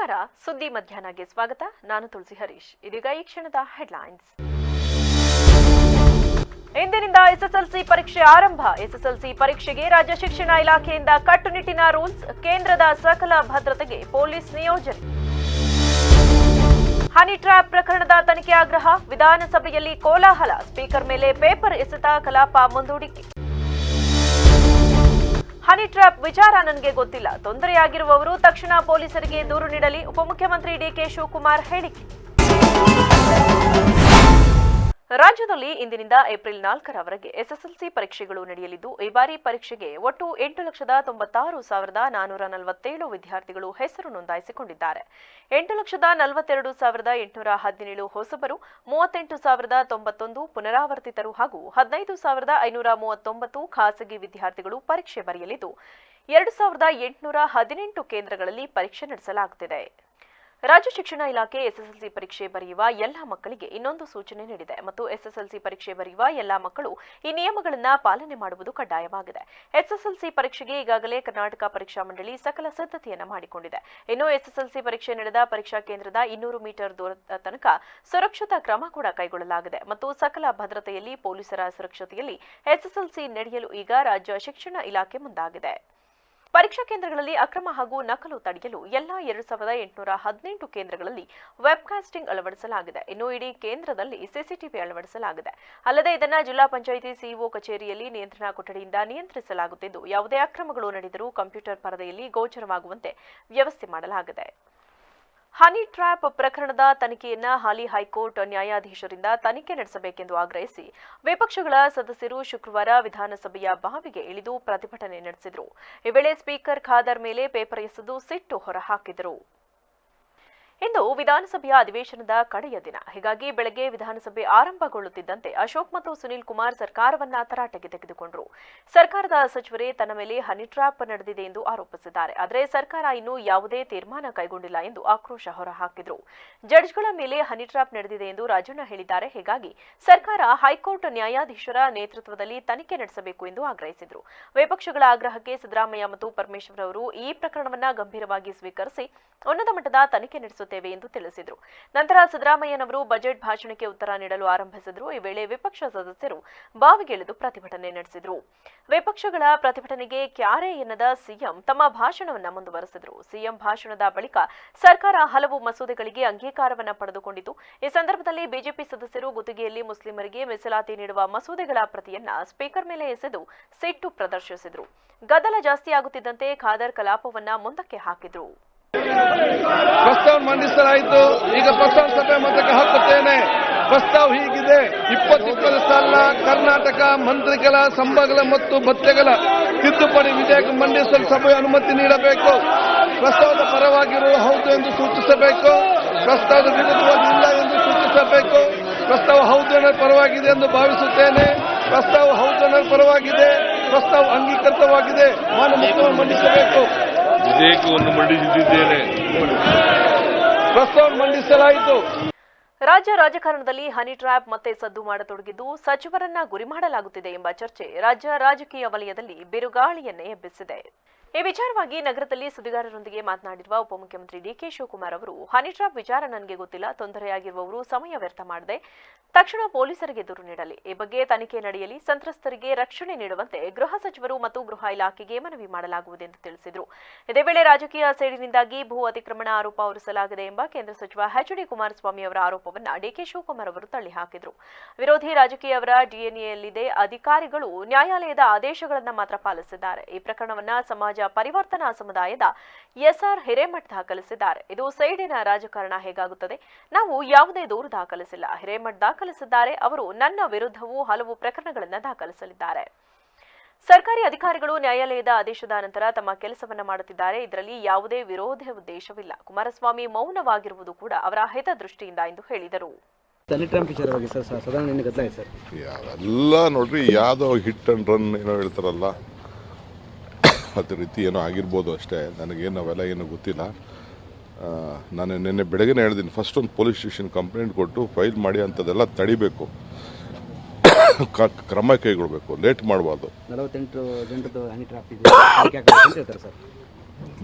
ನಮಸ್ಕಾರ, ಸುದ್ದಿ ಮಧ್ಯಾಹ್ನಗೆ ಸ್ವಾಗತ. ನಾನು ತುಳಸಿ ಹರೀಶ್. ಇದೀಗ ಈ ಕ್ಷಣದ ಹೆಡ್ಲೈನ್ಸ್. ಇಂದಿನಿಂದ ಎಸ್ಎಸ್ಎಲ್ಸಿ ಪರೀಕ್ಷೆ ಆರಂಭ. ಎಸ್ಎಸ್ಎಲ್ಸಿ ಪರೀಕ್ಷೆಗೆ ರಾಜ್ಯ ಶಿಕ್ಷಣ ಇಲಾಖೆಯಿಂದ ಕಟ್ಟುನಿಟ್ಟಿನ ರೂಲ್ಸ್. ಕೇಂದ್ರದ ಸಕಲ ಭದ್ರತೆಗೆ ಪೊಲೀಸ್ ನಿಯೋಜನೆ. ಹನಿ ಟ್ರ್ಯಾಪ್ ಪ್ರಕರಣದ ತನಿಖೆ ಆಗ್ರಹ. ವಿಧಾನಸಭೆಯಲ್ಲಿ ಕೋಲಾಹಲ. ಸ್ಪೀಕರ್ ಮೇಲೆ ಪೇಪರ್ ಎಸೆತ ಕಲಾಪ ಮುಂದೂಡಿಕೆ. ಹನಿ ಟ್ರ್ಯಾಪ್ ವಿಚಾರ ನನಗೆ ಗೊತ್ತಿಲ್ಲ, ತೊಂದರೆಯಾಗಿರುವವರು ತಕ್ಷಣ ಪೊಲೀಸರಿಗೆ ದೂರು ನೀಡಲಿ. ಉಪಮುಖ್ಯಮಂತ್ರಿ ಡಿಕೆ ಶಿವಕುಮಾರ್ ಹೇಳಿಕೆ. ರಾಜ್ಯದಲ್ಲಿ ಇಂದಿನಿಂದ ಏಪ್ರಿಲ್ 4ರವರೆಗೆ ಎಸ್ಎಸ್ಎಲ್ಸಿ ಪರೀಕ್ಷೆಗಳು ನಡೆಯಲಿದ್ದು, ಈ ಬಾರಿ ಪರೀಕ್ಷೆಗೆ ಒಟ್ಟು 8,96,447 ವಿದ್ಯಾರ್ಥಿಗಳು ಹೆಸರು ನೋಂದಾಯಿಸಿಕೊಂಡಿದ್ದಾರೆ. 8,42,817 ಹೊಸಬರು, 38,091 ಪುನರಾವರ್ತಿತರು ಹಾಗೂ 15,539 ಖಾಸಗಿ ವಿದ್ಯಾರ್ಥಿಗಳು ಪರೀಕ್ಷೆ ಬರೆಯಲಿದ್ದು, 2,818 ಕೇಂದ್ರಗಳಲ್ಲಿ ಪರೀಕ್ಷೆ ನಡೆಸಲಾಗುತ್ತಿದೆ. ರಾಜ್ಯ ಶಿಕ್ಷಣ ಇಲಾಖೆ ಎಸ್ಎಸ್ಎಲ್ಸಿ ಪರೀಕ್ಷೆ ಬರೆಯುವ ಎಲ್ಲಾ ಮಕ್ಕಳಿಗೆ ಇನ್ನೊಂದು ಸೂಚನೆ ನೀಡಿದೆ ಮತ್ತು ಎಸ್ಎಸ್ಎಲ್ಸಿ ಪರೀಕ್ಷೆ ಬರೆಯುವ ಎಲ್ಲಾ ಮಕ್ಕಳು ಈ ನಿಯಮಗಳನ್ನು ಪಾಲನೆ ಮಾಡುವುದು ಕಡ್ಡಾಯವಾಗಿದೆ. ಎಸ್ಎಸ್ಎಲ್ಸಿ ಪರೀಕ್ಷೆಗೆ ಈಗಾಗಲೇ ಕರ್ನಾಟಕ ಪರೀಕ್ಷಾ ಮಂಡಳಿ ಸಕಲ ಸಿದ್ಧತೆಯನ್ನು ಮಾಡಿಕೊಂಡಿದೆ. ಇನ್ನು ಎಸ್ಎಸ್ಎಲ್ಸಿ ಪರೀಕ್ಷೆ ನಡೆದ ಪರೀಕ್ಷಾ ಕೇಂದ್ರದ 200 ಮೀಟರ್ ದೂರದ ತನಕ ಸುರಕ್ಷತಾ ಕ್ರಮ ಕೂಡ ಕೈಗೊಳ್ಳಲಾಗಿದೆ ಮತ್ತು ಸಕಲ ಭದ್ರತೆಯಲ್ಲಿ ಪೊಲೀಸರ ಸುರಕ್ಷತೆಯಲ್ಲಿ ಎಸ್ಎಸ್ಎಲ್ಸಿ ನಡೆಯಲು ಈಗ ರಾಜ್ಯ ಶಿಕ್ಷಣ ಇಲಾಖೆ ಮುಂದಾಗಿದೆ. ಪರೀಕ್ಷಾ ಕೇಂದ್ರಗಳಲ್ಲಿ ಅಕ್ರಮ ಹಾಗೂ ನಕಲು ತಡೆಯಲು ಎಲ್ಲಾ 2,818 ಕೇಂದ್ರಗಳಲ್ಲಿ ವೆಬ್ಕಾಸ್ಟಿಂಗ್ ಅಳವಡಿಸಲಾಗಿದೆ. ಇನ್ನು ಇಡೀ ಕೇಂದ್ರದಲ್ಲಿ ಸಿಸಿಟಿವಿ ಅಳವಡಿಸಲಾಗಿದೆ. ಅಲ್ಲದೆ ಇದನ್ನು ಜಿಲ್ಲಾ ಪಂಚಾಯಿತಿ ಸಿಇಒ ಕಚೇರಿಯಲ್ಲಿ ನಿಯಂತ್ರಣ ಕೊಠಡಿಯಿಂದ ನಿಯಂತ್ರಿಸಲಾಗುತ್ತಿದ್ದು, ಯಾವುದೇ ಅಕ್ರಮಗಳು ನಡೆದರೂ ಕಂಪ್ಯೂಟರ್ ಪರದೆಯಲ್ಲಿ ಗೋಚರವಾಗುವಂತೆ ವ್ಯವಸ್ಥೆ ಮಾಡಲಾಗಿದೆ. ಹನಿ ಟ್ರ್ಯಾಪ್ ಪ್ರಕರಣದ ತನಿಖೆಯನ್ನ ಹಾಲಿ ಹೈಕೋರ್ಟ್ ನ್ಯಾಯಾಧೀಶರಿಂದ ತನಿಖೆ ನಡೆಸಬೇಕೆಂದು ಆಗ್ರಹಿಸಿ ವಿಪಕ್ಷಗಳ ಸದಸ್ಯರು ಶುಕ್ರವಾರ ವಿಧಾನಸಭೆಯ ಬಾವಿಗೆ ಇಳಿದು ಪ್ರತಿಭಟನೆ ನಡೆಸಿದರು. ಈ ವೇಳೆ ಸ್ಪೀಕರ್ ಖಾದರ್ ಮೇಲೆ ಪೇಪರ್ ಎಸೆದು ಸಿಟ್ಟು ಹೊರಹಾಕಿದರು. ಇಂದು ವಿಧಾನಸಭೆಯ ಅಧಿವೇಶನದ ಕಡೆಯ ದಿನ. ಹೀಗಾಗಿ ಬೆಳಗ್ಗೆ ವಿಧಾನಸಭೆ ಆರಂಭಗೊಳ್ಳುತ್ತಿದ್ದಂತೆ ಅಶೋಕ್ ಮತ್ತು ಸುನೀಲ್ ಕುಮಾರ್ ಸರ್ಕಾರವನ್ನ ತರಾಟೆಗೆ ತೆಗೆದುಕೊಂಡರು. ಸರ್ಕಾರದ ಸಚಿವರೇ ತನ್ನ ಮೇಲೆ ಹನಿ ಟ್ರ್ಯಾಪ್ ನಡೆದಿದೆ ಎಂದು ಆರೋಪಿಸಿದ್ದಾರೆ. ಆದರೆ ಸರ್ಕಾರ ಇನ್ನೂ ಯಾವುದೇ ತೀರ್ಮಾನ ಕೈಗೊಂಡಿಲ್ಲ ಎಂದು ಆಕ್ರೋಶ ಹೊರಹಾಕಿದರು. ಜಡ್ಜ್ಗಳ ಮೇಲೆ ಹನಿ ಟ್ರ್ಯಾಪ್ ನಡೆದಿದೆ ಎಂದು ರಾಜಣ್ಣ ಹೇಳಿದ್ದಾರೆ. ಹೀಗಾಗಿ ಸರ್ಕಾರ ಹೈಕೋರ್ಟ್ ನ್ಯಾಯಾಧೀಶರ ನೇತೃತ್ವದಲ್ಲಿ ತನಿಖೆ ನಡೆಸಬೇಕು ಎಂದು ಆಗ್ರಹಿಸಿದರು. ವಿಪಕ್ಷಗಳ ಆಗ್ರಹಕ್ಕೆ ಸಿದ್ದರಾಮಯ್ಯ ಮತ್ತು ಪರಮೇಶ್ವರ್ ಅವರು ಈ ಪ್ರಕರಣವನ್ನು ಗಂಭೀರವಾಗಿ ಸ್ವೀಕರಿಸಿ ಉನ್ನತ ಮಟ್ಟದ ತನಿಖೆ ನಡೆಸುತ್ತೇವೆ ಎಂದು ತಿಳಿಸಿದರು. ನಂತರ ಸಿದ್ದರಾಮಯ್ಯನವರು ಬಜೆಟ್ ಭಾಷಣಕ್ಕೆ ಉತ್ತರ ನೀಡಲು ಆರಂಭಿಸಿದರು. ಈ ವೇಳೆ ವಿಪಕ್ಷ ಸದಸ್ಯರು ಬಾವಿಗಿಳಿದು ಪ್ರತಿಭಟನೆ ನಡೆಸಿದರು. ವಿಪಕ್ಷಗಳ ಪ್ರತಿಭಟನೆಗೆ ಕ್ಯಾರೆ ಎನ್ನದ ಸಿಎಂ ತಮ್ಮ ಭಾಷಣವನ್ನು ಮುಂದುವರೆಸಿದರು. ಸಿಎಂ ಭಾಷಣದ ಬಳಿಕ ಸರ್ಕಾರ ಹಲವು ಮಸೂದೆಗಳಿಗೆ ಅಂಗೀಕಾರವನ್ನು ಪಡೆದುಕೊಂಡಿತು. ಈ ಸಂದರ್ಭದಲ್ಲಿ ಬಿಜೆಪಿ ಸದಸ್ಯರು ಗುತ್ತಿಗೆಯಲ್ಲಿ ಮುಸ್ಲಿಮರಿಗೆ ಮೀಸಲಾತಿ ನೀಡುವ ಮಸೂದೆಗಳ ಪ್ರತಿಯನ್ನ ಸ್ಪೀಕರ್ ಮೇಲೆ ಎಸೆದು ಸಿಟ್ಟು ಪ್ರದರ್ಶಿಸಿದರು. ಗದ್ದಲ ಜಾಸ್ತಿಯಾಗುತ್ತಿದ್ದಂತೆ ಖಾದರ್ ಕಲಾಪವನ್ನ ಮುಂದಕ್ಕೆ ಹಾಕಿದರು. ಪ್ರಸ್ತಾವ ಮಂಡಿಸಲಾಯಿತು. ಈಗ ಪ್ರಸ್ತಾವ ಸಭೆ ಮತಕ್ಕೆ ಹಾಕುತ್ತೇನೆ. ಪ್ರಸ್ತಾವ ಹೀಗಿದೆ: 2020 ಸಾಲಿನ ಕರ್ನಾಟಕ ಮಂತ್ರಿಗಳ ಸಂಬಳ ಮತ್ತು ಭತ್ಯೆಗಳ ತಿದ್ದುಪಡಿ ವಿಧೇಯಕ ಮಂಡಿಸಲು ಸಭೆ ಅನುಮತಿ ನೀಡಬೇಕು. ಪ್ರಸ್ತಾವದ ಪರವಾಗಿರುವ ಹೌದು ಎಂದು ಸೂಚಿಸಬೇಕು. ಪ್ರಸ್ತಾವದ ವಿರುದ್ಧವಾಗಿ ಇಲ್ಲ ಎಂದು ಸೂಚಿಸಬೇಕು. ಪ್ರಸ್ತಾವ ಹೌದು ಅನ್ನೋ ಪರವಾಗಿದೆ ಎಂದು ಭಾವಿಸುತ್ತೇನೆ. ಪ್ರಸ್ತಾವ ಹೌದು ಅನ್ನೋ ಪರವಾಗಿದೆ. ಪ್ರಸ್ತಾವ ಅಂಗೀಕೃತವಾಗಿದೆ. ಮಾನ್ಯ ಮುಖ್ಯಮಂತ್ರಿ ಮಂಡಿಸಬೇಕು. ವಿಧೇಯಕವನ್ನು ಮಂಡಿಸಿದ್ದೇನೆ. ಪ್ರಸ್ತಾವ ಮಂಡಿಸಲಾಯಿತು. ರಾಜ್ಯ ರಾಜಕಾರಣದಲ್ಲಿ ಹನಿ ಟ್ರ್ಯಾಪ್ ಮತ್ತೆ ಸದ್ದು ಮಾಡತೊಡಗಿದ್ದು, ಸಚಿವರನ್ನ ಗುರಿ ಮಾಡಲಾಗುತ್ತಿದೆ ಎಂಬ ಚರ್ಚೆ ರಾಜ್ಯ ರಾಜಕೀಯ ವಲಯದಲ್ಲಿ ಬಿರುಗಾಳಿಯನ್ನೇ ಎಬ್ಬಿಸಿದೆ. ಈ ವಿಚಾರವಾಗಿ ನಗರದಲ್ಲಿ ಸುದ್ದಿಗಾರರೊಂದಿಗೆ ಮಾತನಾಡಿರುವ ಉಪಮುಖ್ಯಮಂತ್ರಿ ಡಿಕೆ ಶಿವಕುಮಾರ್ ಅವರು, ಹನಿ ಟ್ರ್ಯಾಪ್ ವಿಚಾರ ನನಗೆ ಗೊತ್ತಿಲ್ಲ, ತೊಂದರೆಯಾಗಿರುವವರು ಸಮಯ ವ್ಯರ್ಥ ಮಾಡದೆ ತಕ್ಷಣ ಪೊಲೀಸರಿಗೆ ದೂರು ನೀಡಲಿ. ಈ ಬಗ್ಗೆ ತನಿಖೆ ನಡೆಯಲಿ. ಸಂತ್ರಸ್ತರಿಗೆ ರಕ್ಷಣೆ ನೀಡುವಂತೆ ಗೃಹ ಸಚಿವರು ಮತ್ತು ಗೃಹ ಇಲಾಖೆಗೆ ಮನವಿ ಮಾಡಲಾಗುವುದು ಎಂದು ತಿಳಿಸಿದರು. ಇದೇ ವೇಳೆ ರಾಜಕೀಯ ಸೇಡಿನಿಂದಾಗಿ ಭೂ ಅತಿಕ್ರಮಣ ಆರೋಪ ಹೊರಿಸಲಾಗಿದೆ ಎಂಬ ಕೇಂದ್ರ ಸಚಿವ ಎಚ್.ಡಿ. ಕುಮಾರಸ್ವಾಮಿ ಅವರ ಆರೋಪವನ್ನು ಡಿಕೆ ಶಿವಕುಮಾರ್ ಅವರು ತಳ್ಳಿಹಾಕಿದರು. ವಿರೋಧಿ ರಾಜಕೀಯವರ ಡಿಎನ್ಎಯಲ್ಲಿದೆ. ಅಧಿಕಾರಿಗಳು ನ್ಯಾಯಾಲಯದ ಆದೇಶಗಳನ್ನು ಮಾತ್ರ ಪಾಲಿಸಿದ್ದಾರೆ. ಈ ಪ್ರಕರಣವನ್ನು ಸಮಾಜ ಪರಿವರ್ತನಾ ಸಮುದಾಯದ ಎಸ್ಆರ್ ಹಿರೇಮಠ್ ದಾಖಲಿಸಿದ್ದಾರೆ. ಇದು ಸೈಡಿನ ರಾಜಕಾರಣ ಹೇಗಾಗುತ್ತದೆ? ನಾವು ಯಾವುದೇ ದೂರು ದಾಖಲಿಸಿಲ್ಲ. ಹಿರೇಮಠ್ ದಾಖಲಿಸಿದ್ದಾರೆ. ಅವರು ನನ್ನ ವಿರುದ್ಧವೂ ಹಲವು ಪ್ರಕರಣಗಳನ್ನು ದಾಖಲಿಸಲಿದ್ದಾರೆ. ಸರ್ಕಾರಿ ಅಧಿಕಾರಿಗಳು ನ್ಯಾಯಾಲಯದ ಆದೇಶದ ನಂತರ ತಮ್ಮ ಕೆಲಸವನ್ನ ಮಾಡುತ್ತಿದ್ದಾರೆ. ಇದರಲ್ಲಿ ಯಾವುದೇ ವಿರೋಧ ಉದ್ದೇಶವಿಲ್ಲ. ಕುಮಾರಸ್ವಾಮಿ ಮೌನವಾಗಿರುವುದು ಕೂಡ ಅವರ ಹಿತದೃಷ್ಟಿಯಿಂದ ಎಂದು ಹೇಳಿದರು. ಎಲ್ಲ ನೋಡ್ರಿ, ಯಾವ್ದೋ ಹಿಟ್ ಅಂಡ್ ರನ್ ಏನೋ ಹೇಳ್ತಾರಲ್ಲ, ಅದೇ ರೀತಿ ಏನೋ ಆಗಿರ್ಬೋದು ಅಷ್ಟೇ. ನನಗೇನು ಅವೆಲ್ಲ ಏನೂ ಗೊತ್ತಿಲ್ಲ. ನಾನು ನಿನ್ನೆ ಬೆಳಗ್ಗೆ ಹೇಳಿದ್ದೀನಿ, ಫಸ್ಟ್ ಒಂದು ಪೊಲೀಸ್ ಸ್ಟೇಷನ್ ಕಂಪ್ಲೇಂಟ್ ಕೊಟ್ಟು ಫೈಲ್ ಮಾಡಿ ಅಂಥದ್ದೆಲ್ಲ ತಡಿಬೇಕು, ಕ್ರಮ ಕೈಗೊಳ್ಳಬೇಕು, ಲೇಟ್ ಮಾಡಬಾರ್ದು. 48 ಜನರದ್ದು ಹನಿ ಟ್ರ್ಯಾಪ್ ಇದೆ,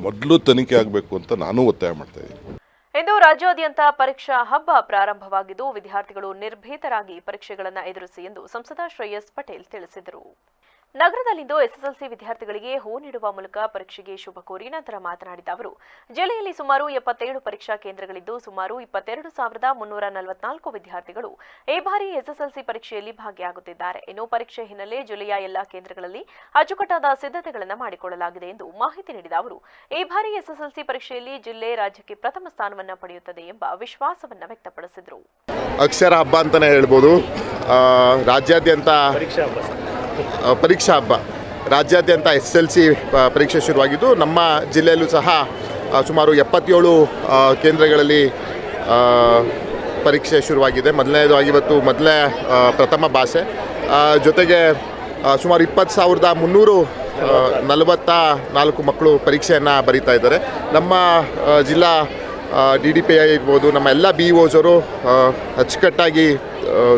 ಮೊದಲು ತನಿಖೆ ಆಗಬೇಕು ಅಂತ ನಾನು ಒತ್ತಾಯ ಮಾಡ್ತಾ ಇದ್ದೀನಿ. ಇಂದು ರಾಜ್ಯಾದ್ಯಂತ ಪರೀಕ್ಷಾ ಹಬ್ಬ ಪ್ರಾರಂಭವಾಗಿದ್ದು ವಿದ್ಯಾರ್ಥಿಗಳು ನಿರ್ಭೀತರಾಗಿ ಪರೀಕ್ಷೆಗಳನ್ನು ಎದುರಿಸಿ ಎಂದು ಸಂಸದ ಶ್ರೇಯಸ್ ಪಟೇಲ್ ತಿಳಿಸಿದರು. ನಗರದಲ್ಲಿಂದು ಎಸ್ಎಸ್ಎಲ್ಸಿ ವಿದ್ಯಾರ್ಥಿಗಳಿಗೆ ಹೂ ನೀಡುವ ಮೂಲಕ ಪರೀಕ್ಷೆಗೆ ಶುಭ ಕೋರಿ ನಂತರ ಮಾತನಾಡಿದ ಅವರು, ಜಿಲ್ಲೆಯಲ್ಲಿ ಸುಮಾರು 77 ಪರೀಕ್ಷಾ ಕೇಂದ್ರಗಳಿದ್ದು ಸುಮಾರು 22,344 ವಿದ್ಯಾರ್ಥಿಗಳು ಈ ಬಾರಿ ಎಸ್ಎಸ್ಎಲ್ಸಿ ಪರೀಕ್ಷೆಯಲ್ಲಿ ಭಾಗಿಯಾಗುತ್ತಿದ್ದಾರೆ. ಇನ್ನು ಪರೀಕ್ಷೆ ಹಿನ್ನೆಲೆ ಜಿಲ್ಲೆಯ ಎಲ್ಲಾ ಕೇಂದ್ರಗಳಲ್ಲಿ ಅಚ್ಚುಕಟ್ಟಾದ ಸಿದ್ಧತೆಗಳನ್ನು ಮಾಡಿಕೊಳ್ಳಲಾಗಿದೆ ಎಂದು ಮಾಹಿತಿ ನೀಡಿದ ಅವರು, ಈ ಬಾರಿ ಎಸ್ಎಸ್ಎಲ್ಸಿ ಪರೀಕ್ಷೆಯಲ್ಲಿ ಜಿಲ್ಲೆ ರಾಜ್ಯಕ್ಕೆ ಪ್ರಥಮ ಸ್ಥಾನವನ್ನು ಪಡೆಯುತ್ತದೆ ಎಂಬ ವಿಶ್ವಾಸವನ್ನು ವ್ಯಕ್ತಪಡಿಸಿದರು. ಅಕ್ಷರ ಹಬ್ಬ ಅಂತಾನೆ ಹೇಳ್ಬೋದು. ರಾಜ್ಯಾದ್ಯಂತ ಪರೀಕ್ಷಾ ಹಬ್ಬ ರಾಜ್ಯಾದ್ಯಂತ SSLC ಪರೀಕ್ಷೆ ಶುರುವಾಗಿದ್ದು ನಮ್ಮ ಜಿಲ್ಲೆಯಲ್ಲೂ ಸಹ ಸುಮಾರು 77 ಕೇಂದ್ರಗಳಲ್ಲಿ ಪರೀಕ್ಷೆ ಶುರುವಾಗಿದೆ. ಮೊದಲನೇದಾಗಿ ಇವತ್ತು ಪ್ರಥಮ ಭಾಷೆ ಜೊತೆಗೆ ಸುಮಾರು 20,344 ಮಕ್ಕಳು ಪರೀಕ್ಷೆಯನ್ನು ಬರೀತಾ ಇದ್ದಾರೆ. ನಮ್ಮ ಜಿಲ್ಲಾ DDPI ಇರ್ಬೋದು, ನಮ್ಮ ಎಲ್ಲ BEOs ಅವರು ಅಚ್ಚುಕಟ್ಟಾಗಿ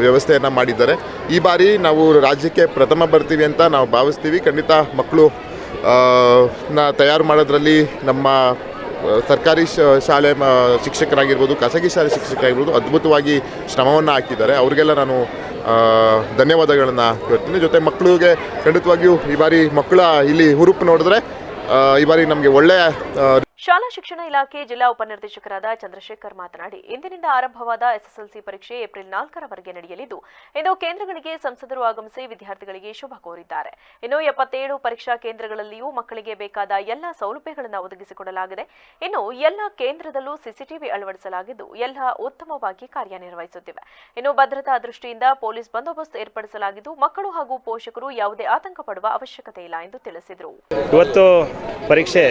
ವ್ಯವಸ್ಥೆಯನ್ನು ಮಾಡಿದ್ದಾರೆ. ಈ ಬಾರಿ ನಾವು ರಾಜ್ಯಕ್ಕೆ ಪ್ರಥಮ ಬರ್ತೀವಿ ಅಂತ ನಾವು ಭಾವಿಸ್ತೀವಿ. ಖಂಡಿತ ಮಕ್ಕಳು ತಯಾರು ಮಾಡೋದ್ರಲ್ಲಿ ನಮ್ಮ ಸರ್ಕಾರಿ ಶಾಲೆ ಶಿಕ್ಷಕರಾಗಿರ್ಬೋದು, ಖಾಸಗಿ ಶಾಲೆ ಶಿಕ್ಷಕರಾಗಿರ್ಬೋದು ಅದ್ಭುತವಾಗಿ ಶ್ರಮವನ್ನು ಹಾಕಿದ್ದಾರೆ. ಅವ್ರಿಗೆಲ್ಲ ನಾನು ಧನ್ಯವಾದಗಳನ್ನು ಹೇಳ್ತೀನಿ. ಜೊತೆ ಮಕ್ಕಳಿಗೆ ಖಂಡಿತವಾಗಿಯೂ ಈ ಬಾರಿ ಮಕ್ಕಳ ಇಲ್ಲಿ ಹುರುಪು ನೋಡಿದ್ರೆ ಈ ಬಾರಿ ನಮಗೆ ಒಳ್ಳೆಯ ಶಾಲಾ ಶಿಕ್ಷಣ ಇಲಾಖೆ ಜಿಲ್ಲಾ ಉಪನಿರ್ದೇಶಕರಾದ ಚಂದ್ರಶೇಖರ್ ಮಾತನಾಡಿ, ಇಂದಿನಿಂದ ಆರಂಭವಾದ ಎಸ್ಎಸ್ಎಲ್ಸಿ ಪರೀಕ್ಷೆ ಏಪ್ರಿಲ್ 4ರವರೆಗೆ ನಡೆಯಲಿದ್ದು ಇಂದು ಕೇಂದ್ರಗಳಿಗೆ ಸಂಸದರು ಆಗಮಿಸಿ ವಿದ್ಯಾರ್ಥಿಗಳಿಗೆ ಶುಭ ಕೋರಿದ್ದಾರೆ. ಇನ್ನು 77 ಪರೀಕ್ಷಾ ಕೇಂದ್ರಗಳಲ್ಲಿಯೂ ಮಕ್ಕಳಿಗೆ ಬೇಕಾದ ಎಲ್ಲ ಸೌಲಭ್ಯಗಳನ್ನು ಒದಗಿಸಿಕೊಡಲಾಗಿದೆ. ಇನ್ನು ಎಲ್ಲ ಕೇಂದ್ರದಲ್ಲೂ ಸಿಸಿಟಿವಿ ಅಳವಡಿಸಲಾಗಿದ್ದು ಎಲ್ಲ ಉತ್ತಮವಾಗಿ ಕಾರ್ಯನಿರ್ವಹಿಸುತ್ತಿವೆ. ಇನ್ನು ಭದ್ರತಾ ದೃಷ್ಟಿಯಿಂದ ಪೊಲೀಸ್ ಬಂದೋಬಸ್ತ್ ಏರ್ಪಡಿಸಲಾಗಿದ್ದು ಮಕ್ಕಳು ಹಾಗೂ ಪೋಷಕರು ಯಾವುದೇ ಆತಂಕ ಪಡುವ ಅವಶ್ಯಕತೆ ಇಲ್ಲ ಎಂದು ತಿಳಿಸಿದರು. ಇವತ್ತು ಪರೀಕ್ಷೆ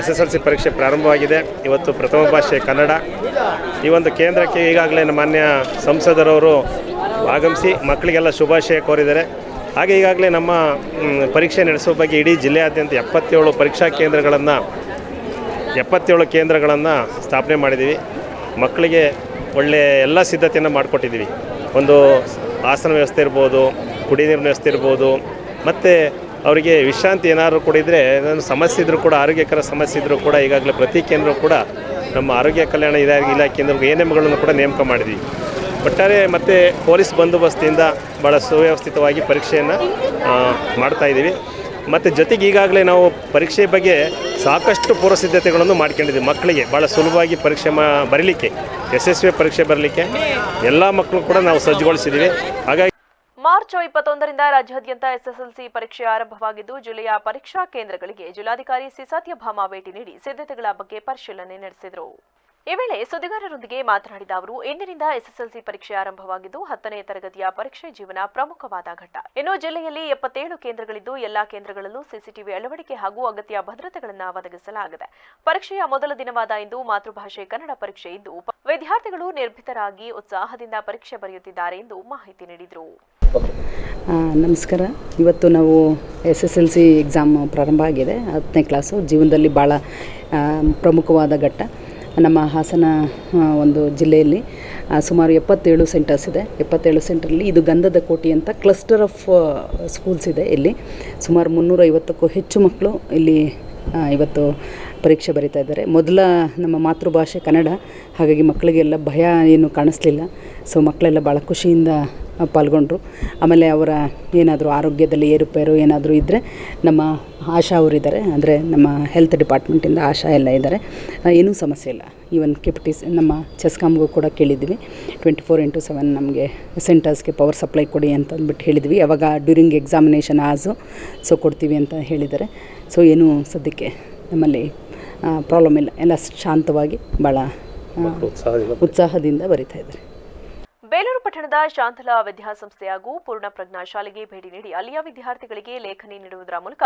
SSLC ಪರೀಕ್ಷೆ ಪ್ರಾರಂಭವಾಗಿದೆ. ಇವತ್ತು ಪ್ರಥಮ ಭಾಷೆ ಕನ್ನಡ. ಈ ಒಂದು ಕೇಂದ್ರಕ್ಕೆ ಈಗಾಗಲೇ ಮಾನ್ಯ ಸಂಸದರವರು ಆಗಮಿಸಿ ಮಕ್ಕಳಿಗೆಲ್ಲ ಶುಭಾಶಯ ಕೋರಿದ್ದಾರೆ. ಹಾಗೆ ಈಗಾಗಲೇ ನಮ್ಮ ಪರೀಕ್ಷೆ ನಡೆಸುವ ಬಗ್ಗೆ ಇಡೀ ಜಿಲ್ಲೆಯಾದ್ಯಂತ 77 ಪರೀಕ್ಷಾ ಕೇಂದ್ರಗಳನ್ನು 77 ಕೇಂದ್ರಗಳನ್ನು ಸ್ಥಾಪನೆ ಮಾಡಿದ್ದೀವಿ. ಮಕ್ಕಳಿಗೆ ಒಳ್ಳೆಯ ಎಲ್ಲ ಸಿದ್ಧತೆಯನ್ನು ಮಾಡಿಕೊಟ್ಟಿದ್ದೀವಿ. ಒಂದು ಆಸನ ವ್ಯವಸ್ಥೆ ಇರ್ಬೋದು, ಕುಡಿ ನೀರಿನ ವ್ಯವಸ್ಥೆ ಇರ್ಬೋದು, ಮತ್ತು ಅವರಿಗೆ ವಿಶ್ರಾಂತಿ ಏನಾದರೂ ಕೂಡ ಇದ್ದರೆ, ಏನಾದರೂ ಸಮಸ್ಯೆ ಇದ್ದರೂ ಕೂಡ, ಆರೋಗ್ಯಕರ ಸಮಸ್ಯೆ ಇದ್ದರೂ ಕೂಡ ಈಗಾಗಲೇ ಪ್ರತಿ ಕೇಂದ್ರ ಕೂಡ ನಮ್ಮ ಆರೋಗ್ಯ ಕಲ್ಯಾಣ ಇಲಾಖೆಯಿಂದ ANMಗಳನ್ನು ಕೂಡ ನೇಮಕ ಮಾಡಿದ್ದೀವಿ. ಒಟ್ಟಾರೆ ಮತ್ತು ಪೊಲೀಸ್ ಬಂದೋಬಸ್ತಿಂದ ಭಾಳ ಸುವ್ಯವಸ್ಥಿತವಾಗಿ ಪರೀಕ್ಷೆಯನ್ನು ಮಾಡ್ತಾಯಿದ್ದೀವಿ. ಮತ್ತು ಜೊತೆಗೆ ಈಗಾಗಲೇ ನಾವು ಪರೀಕ್ಷೆ ಬಗ್ಗೆ ಸಾಕಷ್ಟು ಪೂರ್ವ ಸಿದ್ಧತೆಗಳನ್ನು ಮಾಡ್ಕೊಂಡಿದ್ದೀವಿ. ಮಕ್ಕಳಿಗೆ ಭಾಳ ಸುಲಭವಾಗಿ ಪರೀಕ್ಷೆ ಬರೀಲಿಕ್ಕೆ, ಯಶಸ್ವಿ ಪರೀಕ್ಷೆ ಬರಲಿಕ್ಕೆ ಎಲ್ಲ ಮಕ್ಕಳು ಕೂಡ ನಾವು ಸಜ್ಜುಗೊಳಿಸಿದ್ದೀವಿ. ಹಾಗಾಗಿ ಮಾರ್ಚ್ 21ರಿಂದ ರಾಜ್ಯಾದ್ಯಂತ ಎಸ್ಎಸ್ಎಲ್ಸಿ ಪರೀಕ್ಷೆ ಆರಂಭವಾಗಿದ್ದು ಜಿಲ್ಲೆಯ ಪರೀಕ್ಷಾ ಕೇಂದ್ರಗಳಿಗೆ ಜಿಲ್ಲಾಧಿಕಾರಿ ಸಿ ಸತ್ಯಭಾಮ ಭೇಟಿ ನೀಡಿ ಸಿದ್ಧತೆಗಳ ಬಗ್ಗೆ ಪರಿಶೀಲನೆ ನಡೆಸಿದರು. ಈ ವೇಳೆ ಸುದ್ದಿಗಾರರೊಂದಿಗೆ ಮಾತನಾಡಿದ ಅವರು, ಇಂದಿನಿಂದ ಎಸ್ಎಸ್ಎಲ್ಸಿ ಪರೀಕ್ಷೆ ಆರಂಭವಾಗಿದ್ದು 10ನೇ ತರಗತಿಯ ಪರೀಕ್ಷೆ ಜೀವನ ಪ್ರಮುಖವಾದ ಘಟ್ಟ. ಇನ್ನು ಜಿಲ್ಲೆಯಲ್ಲಿ 77 ಕೇಂದ್ರಗಳಿದ್ದು ಎಲ್ಲಾ ಕೇಂದ್ರಗಳಲ್ಲೂ ಸಿಸಿಟಿವಿ ಅಳವಡಿಕೆ ಹಾಗೂ ಅಗತ್ಯ ಭದ್ರತೆಗಳನ್ನು ಒದಗಿಸಲಾಗಿದೆ. ಪರೀಕ್ಷೆಯ ಮೊದಲ ದಿನವಾದ ಇಂದು ಮಾತೃಭಾಷೆ ಕನ್ನಡ ಪರೀಕ್ಷೆ ಇದ್ದು ವಿದ್ಯಾರ್ಥಿಗಳು ನಿರ್ಭೀತರಾಗಿ ಉತ್ಸಾಹದಿಂದ ಪರೀಕ್ಷೆ ಬರೆಯುತ್ತಿದ್ದಾರೆ ಎಂದು ಮಾಹಿತಿ ನೀಡಿದರು. ನಮಸ್ಕಾರ. ಇವತ್ತು ನಾವು SSLC ಎಕ್ಸಾಮ್ ಪ್ರಾರಂಭ ಆಗಿದೆ. 10ನೇ ಕ್ಲಾಸು ಜೀವನದಲ್ಲಿ ಭಾಳ ಪ್ರಮುಖವಾದ ಘಟ್ಟ. ನಮ್ಮ ಹಾಸನ ಒಂದು ಜಿಲ್ಲೆಯಲ್ಲಿ ಸುಮಾರು 77 ಸೆಂಟರ್ಸ್ ಇದೆ. 77 ಸೆಂಟ್ರಲ್ಲಿ ಇದು ಗಂಧದ ಕೋಟೆ ಅಂತ ಕ್ಲಸ್ಟರ್ ಆಫ್ ಸ್ಕೂಲ್ಸ್ ಇದೆ. ಇಲ್ಲಿ ಸುಮಾರು 350ಕ್ಕೂ ಹೆಚ್ಚು ಮಕ್ಕಳು ಇಲ್ಲಿ ಇವತ್ತು ಪರೀಕ್ಷೆ ಬರೀತಾ ಇದ್ದಾರೆ. ಮೊದಲ ನಮ್ಮ ಮಾತೃಭಾಷೆ ಕನ್ನಡ, ಹಾಗಾಗಿ ಮಕ್ಕಳಿಗೆಲ್ಲ ಭಯ ಏನು ಕಾಣಿಸ್ಲಿಲ್ಲ. ಸೊ ಮಕ್ಕಳೆಲ್ಲ ಭಾಳ ಖುಷಿಯಿಂದ ಪಾಲ್ಗೊಂಡ್ರು. ಆಮೇಲೆ ಅವರ ಏನಾದರೂ ಆರೋಗ್ಯದಲ್ಲಿ ಏರುಪೇರು ಏನಾದರೂ ಇದ್ದರೆ ನಮ್ಮ ಆಶಾ ಅವರಿದ್ದಾರೆ, ಅಂದರೆ ನಮ್ಮ ಹೆಲ್ತ್ ಡಿಪಾರ್ಟ್ಮೆಂಟಿಂದ ಆಶಾ ಎಲ್ಲ ಇದ್ದಾರೆ. ಏನೂ ಸಮಸ್ಯೆ ಇಲ್ಲ. ಈವನ್ ಕೆಪಿಟಿಸ್ ನಮ್ಮ ಚೆಸ್ಕಾಮ್ಗೂ ಕೂಡ ಕೇಳಿದ್ವಿ, 24x7 ನಮಗೆ ಸೆಂಟರ್ಸ್ಗೆ ಪವರ್ ಸಪ್ಲೈ ಕೊಡಿ ಅಂತ ಅಂದ್ಬಿಟ್ಟು ಹೇಳಿದ್ವಿ. ಯಾವಾಗ ಡ್ಯೂರಿಂಗ್ ಎಕ್ಸಾಮಿನೇಷನ್ ಸೊ ಕೊಡ್ತೀವಿ ಅಂತ ಹೇಳಿದ್ದಾರೆ. ಸೊ ಏನೂ ಸದ್ಯಕ್ಕೆ ನಮ್ಮಲ್ಲಿ ಪ್ರಾಬ್ಲಮ್ ಇಲ್ಲ. ಎಲ್ಲ ಶಾಂತವಾಗಿ ಭಾಳ ಉತ್ಸಾಹದಿಂದ ಬರಿತಾ ಇದ್ದಾರೆ. ಬೇಲೂರು ಪಟ್ಟಣದ ಶಾಂತಲಾ ವಿದ್ಯಾಸಂಸ್ಥೆ ಹಾಗೂ ಪೂರ್ಣಪ್ರಜ್ಞಾ ಶಾಲೆಗೆ ಭೇಟಿ ನೀಡಿ ಅಲ್ಲಿಯ ವಿದ್ಯಾರ್ಥಿಗಳಿಗೆ ಲೇಖನಿ ನೀಡುವುದರ ಮೂಲಕ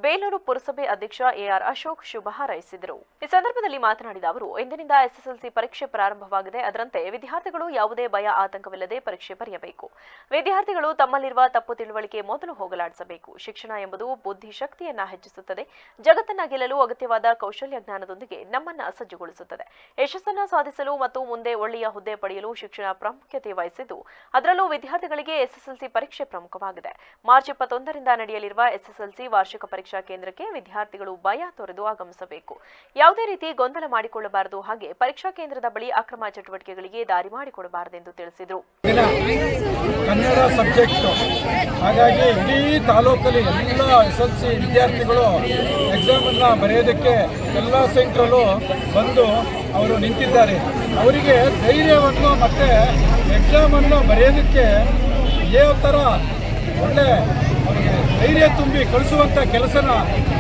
ಬೇಲೂರು ಪುರಸಭೆ ಅಧ್ಯಕ್ಷ AR ಅಶೋಕ್ ಶುಭ ಹಾರೈಸಿದರು. ಈ ಸಂದರ್ಭದಲ್ಲಿ ಮಾತನಾಡಿದ ಅವರು, ಇಂದಿನಿಂದ SSLC ಪರೀಕ್ಷೆ ಪ್ರಾರಂಭವಾಗಿದೆ. ಅದರಂತೆ ವಿದ್ಯಾರ್ಥಿಗಳು ಯಾವುದೇ ಭಯ ಆತಂಕವಿಲ್ಲದೆ ಪರೀಕ್ಷೆ ಬರೆಯಬೇಕು. ವಿದ್ಯಾರ್ಥಿಗಳು ತಮ್ಮಲ್ಲಿರುವ ತಪ್ಪು ತಿಳುವಳಿಕೆ ಮೊದಲು ಹೋಗಲಾಡಿಸಬೇಕು. ಶಿಕ್ಷಣ ಎಂಬುದು ಬುದ್ಧಿಶಕ್ತಿಯನ್ನ ಹೆಚ್ಚಿಸುತ್ತದೆ. ಜಗತ್ತನ್ನ ಗೆಲ್ಲಲು ಅಗತ್ಯವಾದ ಕೌಶಲ್ಯ ಜ್ಞಾನದೊಂದಿಗೆ ನಮ್ಮನ್ನ ಸಜ್ಜುಗೊಳಿಸುತ್ತದೆ. ಯಶಸ್ಸನ್ನು ಸಾಧಿಸಲು ಮತ್ತು ಮುಂದೆ ಒಳ್ಳೆಯ ಹುದ್ದೆ ಪಡೆಯಲು ಶಿಕ್ಷಣ ಪ್ರಾಮುಖ್ಯತೆ ವಹಿಸಿದ್ದು ಅದರಲ್ಲೂ ವಿದ್ಯಾರ್ಥಿಗಳಿಗೆ ಎಸ್ಎಸ್ಎಲ್ಸಿ ಪರೀಕ್ಷೆ ಪ್ರಮುಖವಾಗಿದೆ. ಮಾರ್ಚ್ 21ರಿಂದ ನಡೆಯಲಿರುವ ಎಸ್ಎಸ್ಎಲ್ಸಿ ವಾರ್ಷಿಕ ಪರೀಕ್ಷಾ ಕೇಂದ್ರಕ್ಕೆ ವಿದ್ಯಾರ್ಥಿಗಳು ಭಯ ತೊರೆದು ಆಗಮಿಸಬೇಕು. ಯಾವುದೇ ರೀತಿ ಗೊಂದಲ ಮಾಡಿಕೊಳ್ಳಬಾರದು. ಹಾಗೆ ಪರೀಕ್ಷಾ ಕೇಂದ್ರದ ಬಳಿ ಅಕ್ರಮ ಚಟುವಟಿಕೆಗಳಿಗೆ ದಾರಿ ಮಾಡಿಕೊಡಬಾರದೆಂದು ತಿಳಿಸಿದರು. ಕನ್ನಡ ಸಬ್ಜೆಕ್ಟ್ ಹಾಗಾಗಿ ಇಡೀ ತಾಲೂಕಲ್ಲಿ ಎಲ್ಲ ಎಸ್ಎಲ್ಸಿ ವಿದ್ಯಾರ್ಥಿಗಳು ಎಕ್ಸಾಮನ್ನು ಬರೆಯೋದಕ್ಕೆ ಎಲ್ಲ ಸೆಂಟ್ರಲ್ಲೂ ಬಂದು ಅವರು ನಿಂತಿದ್ದಾರೆ. ಅವರಿಗೆ ಧೈರ್ಯವನ್ನು ಮತ್ತು ಎಕ್ಸಾಮನ್ನು ಬರೆಯೋದಕ್ಕೆ ಯಾವ ಥರ ಒಳ್ಳೆ ಅವರಿಗೆ ಧೈರ್ಯ ತುಂಬಿ ಕಳಿಸುವಂಥ ಕೆಲಸನ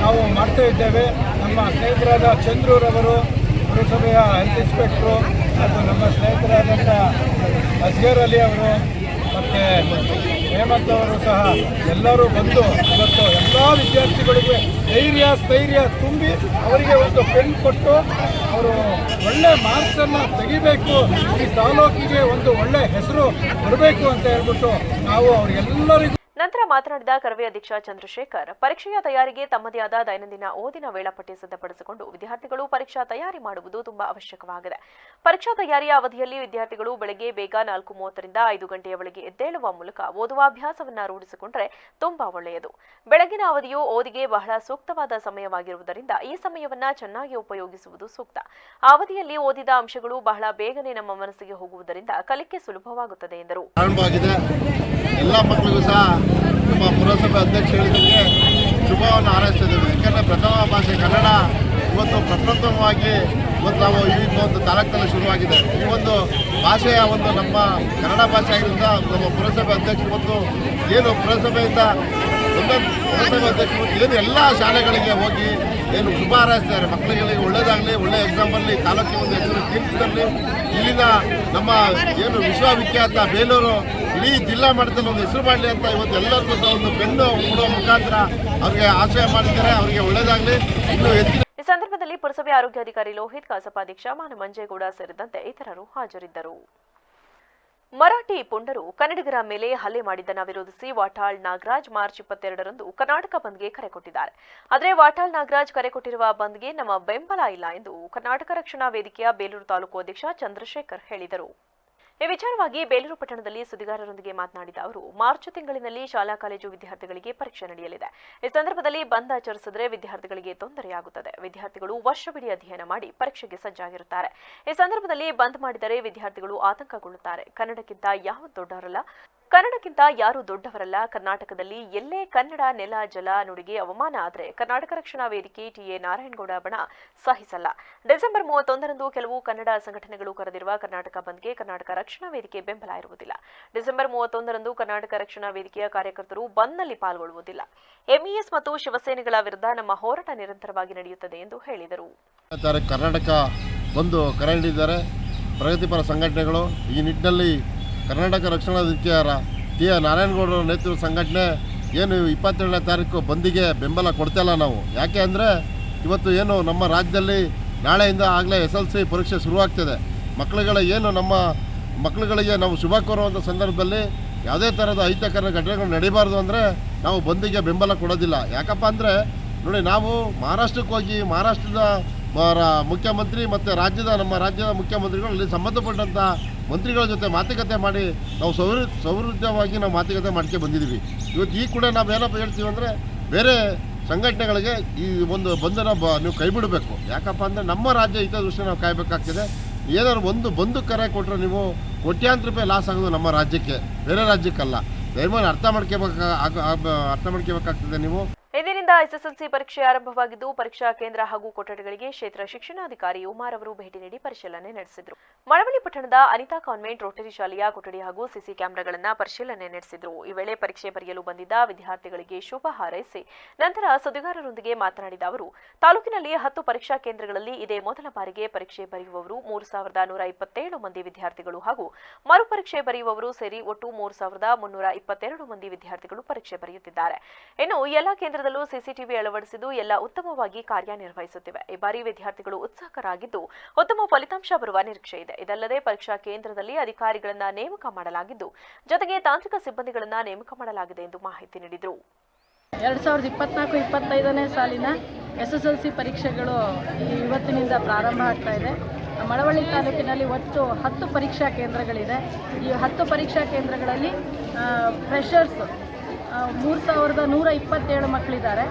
ನಾವು ಮಾಡ್ತಾ ಇದ್ದೇವೆ. ನಮ್ಮ ಸ್ನೇಹಿತರಾದ ಚಂದ್ರೂರವರು, ಪುರಸಭೆಯ ಹೆಲ್ತ್ ಇನ್ಸ್ಪೆಕ್ಟ್ರು, ಮತ್ತು ನಮ್ಮ ಸ್ನೇಹಿತರಾದಂಥ ಅಸ್ಗರ್ ಅಲಿ ಅವರು ಮತ್ತು ಹೇಮಂತ್ ಅವರು ಸಹ ಎಲ್ಲರೂ ಬಂದು ಇವತ್ತು ಎಲ್ಲ ವಿದ್ಯಾರ್ಥಿಗಳಿಗೂ ಸ್ಥೈರ್ಯ ತುಂಬಿ ಅವರಿಗೆ ಒಂದು ಪೆನ್ ಕೊಟ್ಟು ಅವರು ಒಳ್ಳೆ ಮಾರ್ಕ್ಸನ್ನು ತೆಗಿಬೇಕು, ಈ ತಾಲೂಕಿಗೆ ಒಂದು ಒಳ್ಳೆ ಹೆಸರು ಬರಬೇಕು ಅಂತ ಹೇಳ್ಬಿಟ್ಟು ನಾವು ಅವರಿಗೆಲ್ಲರಿಗೂ. ನಂತರ ಮಾತನಾಡಿದ ಕರವೇ ಅಧ್ಯಕ್ಷ ಚಂದ್ರಶೇಖರ್, ಪರೀಕ್ಷೆಯ ತಯಾರಿಗೆ ತಮ್ಮದೇ ಆದ ದೈನಂದಿನ ಓದಿನ ವೇಳಾಪಟ್ಟಿ ಸಿದ್ಧಪಡಿಸಿಕೊಂಡು ವಿದ್ಯಾರ್ಥಿಗಳು ಪರೀಕ್ಷಾ ತಯಾರಿ ಮಾಡುವುದು ತುಂಬಾ ಅವಶ್ಯಕವಾಗಿದೆ. ಪರೀಕ್ಷಾ ತಯಾರಿಯ ಅವಧಿಯಲ್ಲಿ ವಿದ್ಯಾರ್ಥಿಗಳು ಬೆಳಗ್ಗೆ ಬೇಗ 4:30ರಿಂದ 5 ಗಂಟೆಯ ಒಳಗೆ ಎದ್ದೇಳುವ ಮೂಲಕ ಓದುವ ಅಭ್ಯಾಸವನ್ನು ರೂಢಿಸಿಕೊಂಡರೆ ತುಂಬಾ ಒಳ್ಳೆಯದು. ಬೆಳಗಿನ ಅವಧಿಯು ಓದಿಗೆ ಬಹಳ ಸೂಕ್ತವಾದ ಸಮಯವಾಗಿರುವುದರಿಂದ ಈ ಸಮಯವನ್ನ ಚೆನ್ನಾಗಿ ಉಪಯೋಗಿಸುವುದು ಸೂಕ್ತ. ಆ ಅವಧಿಯಲ್ಲಿ ಓದಿದ ಅಂಶಗಳು ಬಹಳ ಬೇಗನೆ ನಮ್ಮ ಮನಸ್ಸಿಗೆ ಹೋಗುವುದರಿಂದ ಕಲಿಕೆ ಸುಲಭವಾಗುತ್ತದೆ ಎಂದರು. ಎಲ್ಲ ಮಕ್ಕಳಿಗೂ ಸಹ ನಮ್ಮ ಪುರಸಭೆ ಅಧ್ಯಕ್ಷ ಹೇಳಿದಂತೆ ಶುಭವನ್ನು ಹಾರೈಸ್ತಿದ್ದೇವೆ. ಯಾಕೆಂದರೆ ಪ್ರಥಮ ಭಾಷೆ ಕನ್ನಡ ಇವತ್ತು ಪ್ರಪ್ರಥಮವಾಗಿ ಇವತ್ತು ನಾವು ಈ ಒಂದು ತಾಲೂಕಿನಲ್ಲಿ ಶುರುವಾಗಿದೆ. ಈ ಒಂದು ಭಾಷೆಯ ಒಂದು ನಮ್ಮ ಕನ್ನಡ ಭಾಷೆ ಆಗಿದ್ದರಿಂದ ನಮ್ಮ ಪುರಸಭೆ ಅಧ್ಯಕ್ಷರು ಇವತ್ತು ಏನು ಪುರಸಭೆಯಿಂದ ಒಂದೊಂದು ಪುರಸಭೆ ಅಧ್ಯಕ್ಷರು ಏನು ಎಲ್ಲ ಶಾಲೆಗಳಿಗೆ ಹೋಗಿ ಏನು ಶುಭ ಹಾರೈಸ್ತಿದ್ದಾರೆ. ಮಕ್ಕಳಿಗೆ ಒಳ್ಳೆಯದಾಗಲಿ, ಒಳ್ಳೆಯ ಎಕ್ಸಾಮ್ ಬರಲಿ, ತಾಲೂಕಿಗೆ ಒಂದು ಹೆಸರು ಕೀರ್ತಿಸಲಿ. ಇಲ್ಲಿನ ನಮ್ಮ ಏನು ವಿಶ್ವವಿಖ್ಯಾತ ಬೇಲೂರು ಇಡೀ ಜಿಲ್ಲಾ ಮಟ್ಟದಲ್ಲಿ ಒಂದು ಹೆಸರು ಮಾಡಲಿ ಅಂತ ಇವತ್ತು ಎಲ್ಲರಿಗೂ ಸಹ ಒಂದು ಬೆನ್ನು ಕೊಡುವ ಮುಖಾಂತರ ಅವರಿಗೆ ಆಶಯ ಮಾಡಿದ್ದಾರೆ. ಅವರಿಗೆ ಒಳ್ಳೆಯದಾಗಲಿ. ಇನ್ನೂ ಹೆಚ್ಚಿನ ಈ ಸಂದರ್ಭದಲ್ಲಿ ಪುರಸಭೆ ಆರೋಗ್ಯಾಧಿಕಾರಿ ಲೋಹಿತ್, ಕಸಾಪಾಧ್ಯಕ್ಷ ಮಾನಮಂಜೇಗೌಡ ಸೇರಿದಂತೆ ಇತರರು ಹಾಜರಿದ್ದರು. ಮರಾಠಿ ಪುಂಡರು ಕನ್ನಡಿಗರ ಮೇಲೆ ಹಲ್ಲೆ ಮಾಡಿದ್ದನ್ನು ವಿರೋಧಿಸಿ ವಾಟಾಳ್ ನಾಗರಾಜ್ ಮಾರ್ಚ್ 22ರಂದು ಕರ್ನಾಟಕ ಬಂದ್ಗೆ ಕರೆ ಕೊಟ್ಟಿದ್ದಾರೆ. ಆದರೆ ವಾಟಾಳ್ ನಾಗರಾಜ್ ಕರೆ ಕೊಟ್ಟಿರುವ ಬಂದ್ಗೆ ನಮ್ಮ ಬೆಂಬಲ ಇಲ್ಲ ಎಂದು ಕರ್ನಾಟಕ ರಕ್ಷಣಾ ವೇದಿಕೆಯ ಬೇಲೂರು ತಾಲೂಕು ಅಧ್ಯಕ್ಷ ಚಂದ್ರಶೇಖರ್ ಹೇಳಿದರು. ಈ ವಿಚಾರವಾಗಿ ಬೇಲೂರು ಪಟ್ಟಣದಲ್ಲಿ ಸುದ್ದಿಗಾರರೊಂದಿಗೆ ಮಾತನಾಡಿದ ಅವರು, ಮಾರ್ಚ್ ತಿಂಗಳಿನಲ್ಲಿ ಶಾಲಾ ಕಾಲೇಜು ವಿದ್ಯಾರ್ಥಿಗಳಿಗೆ ಪರೀಕ್ಷೆ ನಡೆಯಲಿದೆ. ಈ ಸಂದರ್ಭದಲ್ಲಿ ಬಂದ್ ಆಚರಿಸಿದರೆ ವಿದ್ಯಾರ್ಥಿಗಳಿಗೆ ತೊಂದರೆಯಾಗುತ್ತದೆ. ವಿದ್ಯಾರ್ಥಿಗಳು ವರ್ಷವಿಡೀ ಅಧ್ಯಯನ ಮಾಡಿ ಪರೀಕ್ಷೆಗೆ ಸಜ್ಜಾಗಿರುತ್ತಾರೆ. ಈ ಸಂದರ್ಭದಲ್ಲಿ ಬಂದ್ ಮಾಡಿದರೆ ವಿದ್ಯಾರ್ಥಿಗಳು ಆತಂಕಗೊಳ್ಳುತ್ತಾರೆ. ಕನ್ನಡಕ್ಕಿಂತ ಯಾರು ದೊಡ್ಡವರಲ್ಲ. ಕರ್ನಾಟಕದಲ್ಲಿ ಎಲ್ಲೇ ಕನ್ನಡ ನೆಲ ಜಲ ನುಡಿಗೆ ಅವಮಾನ ಆದರೆ ಕರ್ನಾಟಕ ರಕ್ಷಣಾ ವೇದಿಕೆ ಟಿಎ ನಾರಾಯಣಗೌಡ ಬಣ ಸಹಿಸಲ್ಲ. ಡಿಸೆಂಬರ್ 31ರಂದು ಕೆಲವು ಕನ್ನಡ ಸಂಘಟನೆಗಳು ಕರೆದಿರುವ ಕರ್ನಾಟಕ ಬಂದ್ಗೆ ಕರ್ನಾಟಕ ರಕ್ಷಣಾ ವೇದಿಕೆ ಬೆಂಬಲ ಇರುವುದಿಲ್ಲ. ಡಿಸೆಂಬರ್ 31ರಂದು ಕರ್ನಾಟಕ ರಕ್ಷಣಾ ವೇದಿಕೆಯ ಕಾರ್ಯಕರ್ತರು ಬಂದ್ನಲ್ಲಿ ಪಾಲ್ಗೊಳ್ಳುವುದಿಲ್ಲ. ಎಂಇಎಸ್ ಮತ್ತು ಶಿವಸೇನೆಗಳ ವಿರುದ್ಧ ನಮ್ಮ ಹೋರಾಟ ನಿರಂತರವಾಗಿ ನಡೆಯುತ್ತದೆ ಎಂದು ಹೇಳಿದರು. ಕರ್ನಾಟಕ ಬಂದು ಕರೆ ನೀಡಿದ್ದಾರೆ ಪ್ರಗತಿಪರ ಸಂಘಟನೆಗಳು. ಈ ನಿಟ್ಟಿನಲ್ಲಿ ಕರ್ನಾಟಕ ರಕ್ಷಣಾ ವೇದಿಕೆಯ ಟಿಎ ನಾರಾಯಣಗೌಡರ ನೇತೃತ್ವದ ಸಂಘಟನೆ ಏನು 22ನೇ ತಾರೀಕು ಬಂದಿಗೆ ಬೆಂಬಲ ಕೊಡ್ತಾಯಿಲ್ಲ ನಾವು. ಯಾಕೆ ಅಂದರೆ ಇವತ್ತು ಏನು ನಮ್ಮ ರಾಜ್ಯದಲ್ಲಿ ನಾಳೆಯಿಂದ ಆಗಲೇ SLC ಪರೀಕ್ಷೆ ಶುರುವಾಗ್ತದೆ. ನಮ್ಮ ಮಕ್ಕಳುಗಳಿಗೆ ನಾವು ಶುಭ ಕೋರುವಂಥ ಸಂದರ್ಭದಲ್ಲಿ ಯಾವುದೇ ಥರದ ಅಹಿತಕರ ಘಟನೆಗಳು ನಡೀಬಾರ್ದು ಅಂದರೆ ನಾವು ಬಂದಿಗೆ ಬೆಂಬಲ ಕೊಡೋದಿಲ್ಲ. ಯಾಕಪ್ಪ ಅಂದರೆ ನೋಡಿ, ನಾವು ಮಹಾರಾಷ್ಟ್ರಕ್ಕೆ ಹೋಗಿ ಮಹಾರಾಷ್ಟ್ರದ ಮುಖ್ಯಮಂತ್ರಿ ಮತ್ತು ನಮ್ಮ ರಾಜ್ಯದ ಮುಖ್ಯಮಂತ್ರಿಗಳು ಇಲ್ಲಿ ಸಂಬಂಧಪಟ್ಟಂಥ ಮಂತ್ರಿಗಳ ಜೊತೆ ಮಾತುಕತೆ ಮಾಡಿ ನಾವು ಸೌಹೃದವಾಗಿ ನಾವು ಮಾತುಕತೆ ಮಾಡ್ಕೊಂಡು ಬಂದಿದ್ದೀವಿ. ಇವತ್ತು ಈ ಕೂಡ ನಾವು ಏನಪ್ಪ ಹೇಳ್ತೀವಿ ಅಂದರೆ ಬೇರೆ ಸಂಘಟನೆಗಳಿಗೆ ಈ ಒಂದು ಬಂಧನ ನೀವು ಕೈ ಬಿಡಬೇಕು. ಯಾಕಪ್ಪ ಅಂದರೆ ನಮ್ಮ ರಾಜ್ಯ ಹಿತದೃಷ್ಟಿ ನಾವು ಕಾಯಬೇಕಾಗ್ತದೆ. ಏನಾದ್ರು ಒಂದು ಬಂದು ಕರೆ ಕೊಟ್ಟರೆ ನೀವು ಕೋಟ್ಯಾಂತರ ರೂಪಾಯಿ ಲಾಸ್ ಆಗೋದು ನಮ್ಮ ರಾಜ್ಯಕ್ಕೆ, ಬೇರೆ ರಾಜ್ಯಕ್ಕಲ್ಲ. ದಯಮಾಡಿ ಅರ್ಥ ಮಾಡ್ಕೋಬೇಕಾಗ್ತದೆ ನೀವು. ಇಂದಿನಿಂದ ಎಸ್ಎಸ್ಎಲ್ಸಿ ಪರೀಕ್ಷೆ ಆರಂಭವಾಗಿದ್ದು ಪರೀಕ್ಷಾ ಕೇಂದ್ರ ಹಾಗೂ ಕೊಠಡಿಗಳಿಗೆ ಕ್ಷೇತ್ರ ಶಿಕ್ಷಣಾಧಿಕಾರಿ ಉಮಾರ್ ಅವರು ಭೇಟಿ ನೀಡಿ ಪರಿಶೀಲನೆ ನಡೆಸಿದರು. ಮಳವಳ್ಳಿ ಪಟ್ಟಣದ ಅನಿತಾ ಕಾನ್ವೆಂಟ್ ರೋಟರಿ ಶಾಲೆಯ ಕೊಠಡಿ ಹಾಗೂ ಸಿಸಿ ಕ್ಯಾಮೆರಾಗಳನ್ನು ಪರಿಶೀಲನೆ ನಡೆಸಿದರು. ಈ ವೇಳೆ ಪರೀಕ್ಷೆ ಬರೆಯಲು ಬಂದಿದ್ದ ವಿದ್ಯಾರ್ಥಿಗಳಿಗೆ ಶುಭ ಹಾರೈಸಿ ನಂತರ ಸುದ್ದಿಗಾರರೊಂದಿಗೆ ಮಾತನಾಡಿದ ಅವರು, ತಾಲೂಕಿನಲ್ಲಿ 10 ಪರೀಕ್ಷಾ ಕೇಂದ್ರಗಳಲ್ಲಿ ಇದೇ ಮೊದಲ ಬಾರಿಗೆ ಪರೀಕ್ಷೆ ಬರೆಯುವವರು 3127 ಮಂದಿ ವಿದ್ಯಾರ್ಥಿಗಳು ಹಾಗೂ ಮರುಪರೀಕ್ಷೆ ಬರೆಯುವವರು ಸೇರಿ ಒಟ್ಟು 3322 ಮಂದಿ ವಿದ್ಯಾರ್ಥಿಗಳು ಪರೀಕ್ಷೆ ಬರೆಯುತ್ತಿದ್ದಾರೆ. ಇನ್ನು ಎಲ್ಲ ಕೇಂದ್ರದಲ್ಲೂ ಸಿಸಿಟಿವಿ ಅಳವಡಿಸಿದ್ದು ಎಲ್ಲ ಉತ್ತಮವಾಗಿ ಕಾರ್ಯನಿರ್ವಹಿಸುತ್ತಿವೆ. ಈ ಬಾರಿ ವಿದ್ಯಾರ್ಥಿಗಳು ಉತ್ಸುಕರಾಗಿದ್ದು ಉತ್ತಮ ಫಲಿತಾಂಶ ಬರುವ ನಿರೀಕ್ಷೆ ಇದೆ. ಇದಲ್ಲದೆ ಪರೀಕ್ಷಾ ಕೇಂದ್ರದಲ್ಲಿ ಅಧಿಕಾರಿಗಳನ್ನ ನೇಮಕ ಮಾಡಲಾಗಿದ್ದು ಜೊತೆಗೆ ತಾಂತ್ರಿಕ ಸಿಬ್ಬಂದಿಗಳನ್ನ ನೇಮಕ ಮಾಡಲಾಗಿದೆ ಎಂದು ಮಾಹಿತಿ ನೀಡಿದರು. 2024-25ನೇ ಸಾಲಿನ SSLC ಪರೀಕ್ಷೆಗಳು ಇವತ್ತಿನಿಂದ ಪ್ರಾರಂಭ ಆಗ್ತಾ ಇದೆ. ಮಳವಳ್ಳಿ ತಾಲೂಕಿನಲ್ಲಿ ಒಟ್ಟು 10 ಪರೀಕ್ಷಾ ಕೇಂದ್ರಗಳಿದೆ. ಈ 10 ಪರೀಕ್ಷಾ ಕೇಂದ್ರಗಳಲ್ಲಿ ಫ್ರೆಷರ್ಸ್ 3127 ಮಕ್ಕಳಿದ್ದಾರೆ.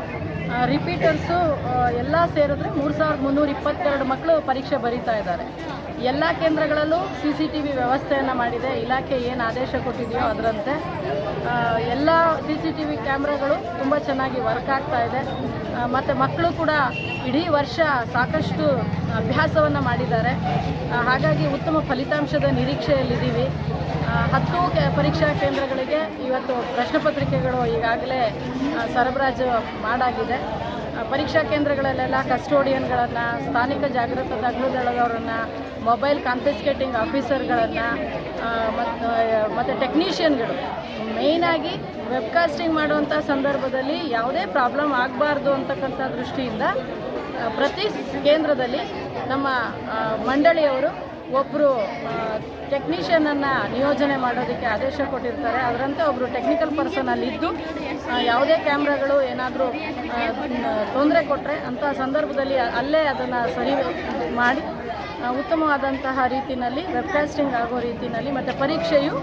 ರಿಪೀಟರ್ಸು ಎಲ್ಲ ಸೇರಿದ್ರೆ 3322 ಮಕ್ಕಳು ಪರೀಕ್ಷೆ ಬರೀತಾ ಇದ್ದಾರೆ. ಎಲ್ಲ ಕೇಂದ್ರಗಳಲ್ಲೂ CCTV ವ್ಯವಸ್ಥೆಯನ್ನು ಮಾಡಿದೆ. ಇಲಾಖೆ ಏನು ಆದೇಶ ಕೊಟ್ಟಿದೆಯೋ ಅದರಂತೆ ಎಲ್ಲ CCTV ಕ್ಯಾಮ್ರಾಗಳು ತುಂಬ ಚೆನ್ನಾಗಿ ವರ್ಕ್ ಆಗ್ತಾ ಇದೆ. ಮತ್ತು ಮಕ್ಕಳು ಕೂಡ ಇಡೀ ವರ್ಷ ಸಾಕಷ್ಟು ಅಭ್ಯಾಸವನ್ನು ಮಾಡಿದ್ದಾರೆ. ಹಾಗಾಗಿ ಉತ್ತಮ ಫಲಿತಾಂಶದ ನಿರೀಕ್ಷೆಯಲ್ಲಿದ್ದೀವಿ. 10 ಪರೀಕ್ಷಾ ಕೇಂದ್ರಗಳಿಗೆ ಇವತ್ತು ಪ್ರಶ್ನೆ ಪತ್ರಿಕೆಗಳು ಈಗಾಗಲೇ ಸರಬರಾಜು ಮಾಡಾಗಿದೆ. ಪರೀಕ್ಷಾ ಕೇಂದ್ರಗಳಲ್ಲೆಲ್ಲ ಕಸ್ಟೋಡಿಯನ್ಗಳನ್ನು, ಸ್ಥಾನಿಕ ಜಾಗೃತ ದಳದವರನ್ನು, ಮೊಬೈಲ್ ಕಾನ್ಫಿಸ್ಕೇಟಿಂಗ್ ಆಫೀಸರ್ಗಳನ್ನು ಮತ್ತು ಟೆಕ್ನಿಷಿಯನ್ಗಳು ಮೇಯ್ನಾಗಿ ವೆಬ್ಕಾಸ್ಟಿಂಗ್ ಮಾಡುವಂಥ ಸಂದರ್ಭದಲ್ಲಿ ಯಾವುದೇ ಪ್ರಾಬ್ಲಮ್ ಆಗಬಾರ್ದು ಅಂತಕ್ಕಂಥ ದೃಷ್ಟಿಯಿಂದ ಪ್ರತಿ ಕೇಂದ್ರದಲ್ಲಿ ನಮ್ಮ ಮಂಡಳಿಯವರು ಒಬ್ಬರು ಟೆಕ್ನಿಷಿಯನನ್ನು ನಿಯೋಜನೆ ಮಾಡೋದಕ್ಕೆ ಆದೇಶ ಕೊಟ್ಟಿರ್ತಾರೆ. ಅದರಂತೆ ಒಬ್ಬರು ಟೆಕ್ನಿಕಲ್ ಪರ್ಸನ್ ಅಲ್ಲಿದ್ದು ಯಾವುದೇ ಕ್ಯಾಮ್ರಾಗಳು ಏನಾದರೂ ತೊಂದರೆ ಕೊಟ್ಟರೆ ಅಂಥ ಸಂದರ್ಭದಲ್ಲಿ ಅಲ್ಲೇ ಅದನ್ನು ಸರಿ ಮಾಡಿ ಉತ್ತಮವಾದಂತಹ ರೀತಿಯಲ್ಲಿ ವೆಬ್ಕಾಸ್ಟಿಂಗ್ ಆಗೋ ರೀತಿಯಲ್ಲಿ ಮತ್ತು ಪರೀಕ್ಷೆಯು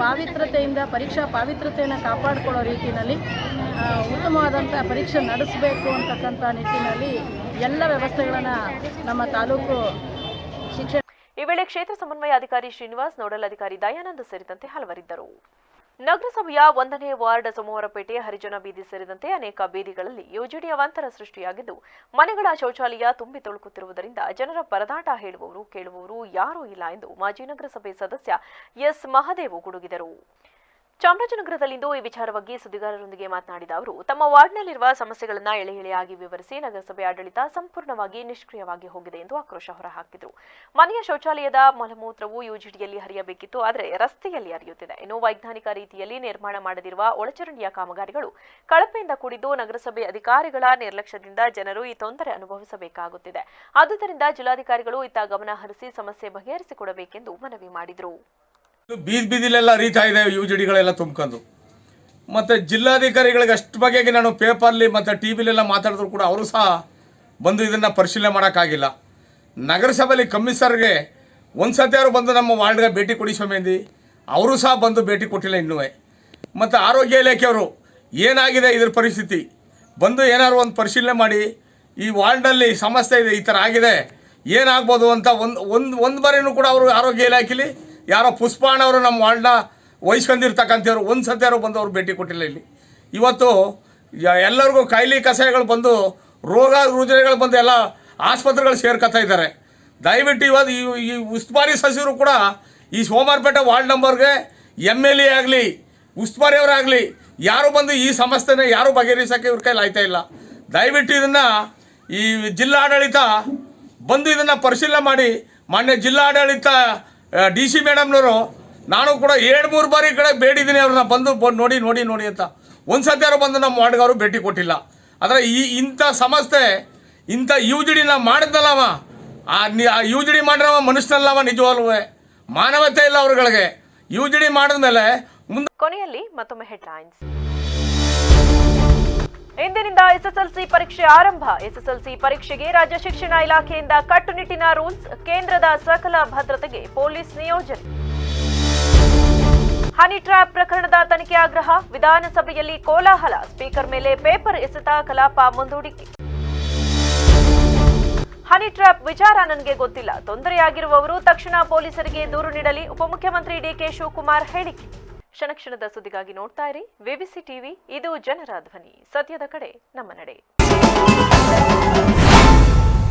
ಪಾವಿತ್ರತೆಯಿಂದ ಪರೀಕ್ಷಾ ಪಾವಿತ್ರತೆಯನ್ನು ಕಾಪಾಡಿಕೊಳ್ಳೋ ರೀತಿಯಲ್ಲಿ ಉತ್ತಮವಾದಂಥ ಪರೀಕ್ಷೆ ನಡೆಸಬೇಕು ಅಂತಕ್ಕಂಥ ನಿಟ್ಟಿನಲ್ಲಿ ಎಲ್ಲ ವ್ಯವಸ್ಥೆಗಳನ್ನು ನಮ್ಮ ತಾಲೂಕು ಶಿಕ್ಷಣ. ಈ ವೇಳೆ ಕ್ಷೇತ್ರ ಸಮನ್ವಯ ಅಧಿಕಾರಿ ಶ್ರೀನಿವಾಸ್, ನೋಡಲ್ ಅಧಿಕಾರಿ ದಯಾನಂದ ಸೇರಿದಂತೆ ಹಲವರಿದ್ದರು. ನಗರಸಭೆಯ 1ನೇ ವಾರ್ಡ್ ಸೋಮವಾರಪೇಟೆ, ಹರಿಜನ ಬೀದಿ ಸೇರಿದಂತೆ ಅನೇಕ ಬೀದಿಗಳಲ್ಲಿ ಯುಜಿಡಿ ಅವಾಂತರ ಸೃಷ್ಟಿಯಾಗಿದ್ದು, ಮನೆಗಳ ಶೌಚಾಲಯ ತುಂಬಿ ತುಳುಕುತ್ತಿರುವುದರಿಂದ ಜನರ ಪರದಾಟ ಹೇಳುವವರು ಕೇಳುವವರು ಯಾರೂ ಇಲ್ಲ ಎಂದು ಮಾಜಿ ನಗರಸಭೆ ಸದಸ್ಯ ಎಸ್ ಮಹದೇವು ಗುಡುಗಿದರು. ಚಾಮರಾಜನಗರದಲ್ಲಿಂದು ಈ ವಿಚಾರವಾಗಿ ಸುದ್ದಿಗಾರರೊಂದಿಗೆ ಮಾತನಾಡಿದ ಅವರು, ತಮ್ಮ ವಾರ್ಡ್ನಲ್ಲಿರುವ ಸಮಸ್ಯೆಗಳನ್ನು ಎಳೆ ಎಳೆಯಾಗಿ ವಿವರಿಸಿ ನಗರಸಭೆ ಆಡಳಿತ ಸಂಪೂರ್ಣವಾಗಿ ನಿಷ್ಕ್ರಿಯವಾಗಿ ಹೋಗಿದೆ ಎಂದು ಆಕ್ರೋಶ ಹೊರಹಾಕಿದರು. ಮನೆಯ ಶೌಚಾಲಯದ ಮಲಮೂತ್ರವು ಯುಜಿಡಿಯಲ್ಲಿ ಹರಿಯಬೇಕಿತ್ತು, ಆದರೆ ರಸ್ತೆಯಲ್ಲಿ ಹರಿಯುತ್ತಿದೆ. ಇನ್ನು ವೈಜ್ಞಾನಿಕ ರೀತಿಯಲ್ಲಿ ನಿರ್ಮಾಣ ಮಾಡದಿರುವ ಒಳಚರಂಡಿಯ ಕಾಮಗಾರಿಗಳು ಕಳಪೆಯಿಂದ ಕೂಡಿದ್ದು, ನಗರಸಭೆ ಅಧಿಕಾರಿಗಳ ನಿರ್ಲಕ್ಷ್ಯದಿಂದ ಜನರು ಈ ತೊಂದರೆ ಅನುಭವಿಸಬೇಕಾಗುತ್ತಿದೆ. ಆದುದರಿಂದ ಜಿಲ್ಲಾಧಿಕಾರಿಗಳು ಇತ್ತ ಗಮನ ಹರಿಸಿ ಸಮಸ್ಯೆ ಬಗೆಹರಿಸಿಕೊಡಬೇಕೆಂದು ಮನವಿ ಮಾಡಿದರು. ಬೀದಿಲೆಲ್ಲ ಹರಿತಾ ಇದೆ, ಯುಜಿಡಿಗಳೆಲ್ಲ ತುಂಬ್ಕೊಂಡು. ಮತ್ತು ಜಿಲ್ಲಾಧಿಕಾರಿಗಳಿಗೆ ಅಷ್ಟು ಬಗೆಗೆ ನಾನು ಪೇಪರ್ಲಿ ಮತ್ತು TVಲೆಲ್ಲ ಮಾತಾಡಿದ್ರು ಕೂಡ ಅವರು ಸಹ ಬಂದು ಇದನ್ನು ಪರಿಶೀಲನೆ ಮಾಡೋಕ್ಕಾಗಿಲ್ಲ. ನಗರಸಭೆಯಲ್ಲಿ ಕಮಿಷನರ್ಗೆ ಒಂದು ಸತಿಯಾರು ಬಂದು ನಮ್ಮ ವಾರ್ಡ್ಗೆ ಭೇಟಿ ಕೊಡಿ ಸ್ವಾಮಿ, ಅವರು ಸಹ ಬಂದು ಭೇಟಿ ಕೊಟ್ಟಿಲ್ಲ ಇನ್ನೂ. ಮತ್ತು ಆರೋಗ್ಯ ಇಲಾಖೆಯವರು ಏನಾಗಿದೆ ಇದ್ರ ಪರಿಸ್ಥಿತಿ ಬಂದು ಏನಾದ್ರು ಒಂದು ಪರಿಶೀಲನೆ ಮಾಡಿ, ಈ ವಾರ್ಡ್ನಲ್ಲಿ ಸಮಸ್ಯೆ ಇದೆ, ಈ ಥರ ಆಗಿದೆ, ಏನಾಗ್ಬೋದು ಅಂತ ಒಂದು ಬಾರಿನೂ ಕೂಡ ಅವರು ಆರೋಗ್ಯ ಇಲಾಖೆಯಲ್ಲಿ ಯಾರೋ ಪುಷ್ಪಣ್ಣವರು ನಮ್ಮ ವಾರ್ಡ್ನ ವಹಿಸ್ಕೊಂಡಿರ್ತಕ್ಕಂಥವ್ರು ಒಂದು ಸತಿಯಾರು ಬಂದು ಅವ್ರು ಭೇಟಿ ಕೊಟ್ಟಿಲ್ಲ. ಇಲ್ಲಿ ಇವತ್ತು ಎಲ್ಲರಿಗೂ ಕಾಯಿಲೆ ಕಷಾಯಗಳು ಬಂದು ರೋಗ ರುಜಿನಗಳು ಬಂದು ಎಲ್ಲ ಆಸ್ಪತ್ರೆಗಳು ಸೇರ್ಕೊತಾ ಇದ್ದಾರೆ. ದಯವಿಟ್ಟು ಇವತ್ತು ಈ ಉಸ್ತುವಾರಿ ಸಚಿವರು ಕೂಡ ಈ ಸೋಮವಾರಪೇಟೆ ವಾರ್ಡ್ ನಂಬರ್ಗೆ MLA ಆಗಲಿ ಉಸ್ತುವಾರಿಯವರಾಗಲಿ ಯಾರು ಬಂದು ಈ ಸಮಸ್ಯೆನ ಯಾರು ಬಗೆಹರಿಸೋಕ್ಕೆ ಇವ್ರ ಕೈಲಿ ಆಯ್ತಾ ಇಲ್ಲ. ದಯವಿಟ್ಟು ಇದನ್ನು ಈ ಜಿಲ್ಲಾಡಳಿತ ಬಂದು ಇದನ್ನು ಪರಿಶೀಲನೆ ಮಾಡಿ, ಮಾನ್ಯ ಜಿಲ್ಲಾಡಳಿತ DC ಮೇಡಮ್ನವರು ನಾನು ಕೂಡ 2-3 ಬಾರಿ ಕಡೆ ಬೇಡಿದ್ದೀನಿ ಅವ್ರನ್ನ ಬಂದು ನೋಡಿ ಅಂತ. ಒಂದು ಸತಿಯಾರು ಬಂದು ನಮ್ಮ ವಾರ್ಡ್ಗವರು ಭೇಟಿ ಕೊಟ್ಟಿಲ್ಲ. ಆದರೆ ಇಂಥ ಸಮಸ್ಯೆ ಇಂಥ ಯುಜಿಡಿನ ಮಾಡಿದ್ನಲ್ಲವ, ಆ ಯುಜಿಡಿ ಮಾಡಿರವ ಮನುಷ್ಯನಲ್ಲವ, ನಿಜವಾಗ್ಲೂ ಮಾನವತೆ ಇಲ್ಲ ಅವ್ರಗಳಿಗೆ. ಯುಜಿಡಿ ಮಾಡಿದ್ಮೇಲೆ ಮುಂದೆ. ಕೊನೆಯಲ್ಲಿ ಮತ್ತೊಮ್ಮೆ ಹೆಡ್ಲೈನ್ಸ್. ಇಂದಿನಿಂದ SSLC ಪರೀಕ್ಷೆ ಆರಂಭ. SSLC ಪರೀಕ್ಷೆಗೆ ರಾಜ್ಯ ಶಿಕ್ಷಣ ಇಲಾಖೆಯಿಂದ ಕಟ್ಟುನಿಟ್ಟಿನ ರೂಲ್ಸ್. ಕೇಂದ್ರದ ಸಕಲ ಭದ್ರತೆಗೆ ಪೊಲೀಸ್ ನಿಯೋಜನೆ. ಹನಿ ಟ್ರ್ಯಾಪ್ ಪ್ರಕರಣದ ತನಿಖೆ ಆಗ್ರಹ. ವಿಧಾನಸಭೆಯಲ್ಲಿ ಕೋಲಾಹಲ. ಸ್ಪೀಕರ್ ಮೇಲೆ ಪೇಪರ್ ಎಸೆತ ಕಲಾಪ ಮುಂದೂಡಿಕೆ. ಹನಿ ಟ್ರ್ಯಾಪ್ ವಿಚಾರ ನನಗೆ ಗೊತ್ತಿಲ್ಲ, ತೊಂದರೆಯಾಗಿರುವವರು ತಕ್ಷಣ ಪೊಲೀಸರಿಗೆ ದೂರು ನೀಡಲಿ. ಉಪಮುಖ್ಯಮಂತ್ರಿ DK ಶಿವಕುಮಾರ್ ಹೇಳಿಕೆ. ಕ್ಷಣಕ್ಷಣದ ಸುದ್ದಿಗಾಗಿ ನೋಡ್ತಾ ಇರಿ VVC TV. ಇದು ಜನರ ಧ್ವನಿ, ಸತ್ಯದ ಕಡೆ ನಮ್ಮ ನಡೆ.